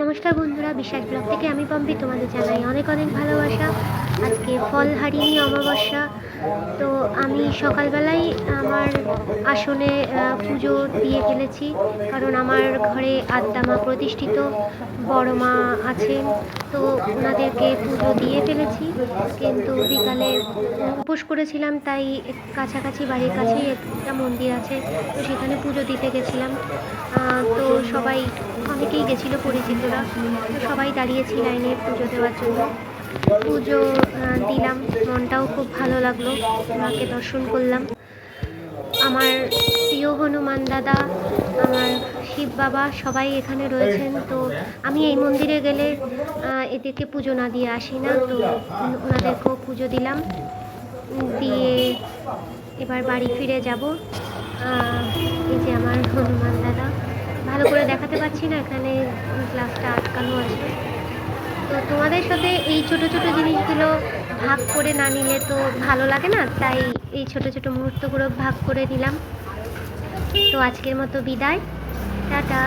নমস্কার বন্ধুরা, বিশ্বাস ব্লগ থেকে আমি পম্পি তোমাদের জানাই অনেক অনেক ভালোবাসা। আজকে ফলহারিণী অমাবস্যা। তো আমি সকালবেলায় আমার আসনে পুজো দিয়ে ফেলেছি, কারণ আমার ঘরে আদ্যা মা প্রতিষ্ঠিত বড় মা আছেন। তো ওনাদেরকে পুজো দিয়ে ফেলেছি, কিন্তু বিকালে উপোস করেছিলাম, তাই কাছাকাছি বাড়ির কাছেই একটা মন্দির আছে, তো সেখানে পুজো দিতে গেছিলাম। তো সবাই অনেকেই গেছিলো পরিচিতরা, তো সবাই দাঁড়িয়েছি লাইনে পুজো দেওয়ার জন্য। পুজো দিলাম, মনটাও খুব ভালো লাগলো, মাকে দর্শন করলাম। আমার প্রিয় হনুমান দাদা, আমার শিব বাবা সবাই এখানে রয়েছেন। তো আমি এই মন্দিরে গেলে এদেরকে পুজো না দিয়ে আসি না, তো ওনাদেরকেও পুজো দিলাম, দিয়ে এবার বাড়ি ফিরে যাব। এই যে আমার হনুমান দাদা, ভালো করে দেখাতে পাচ্ছি না, এখানে গ্লাসটা আটকানো আছে। তো তোমাদের সাথে এই ছোট ছোট জিনিসগুলো ভাগ করে না নিলে তো ভালো লাগে না, তাই এই ছোট ছোট মুহূর্তগুলো ভাগ করে নিলাম। তো আজকের মতো বিদায়, টাটা।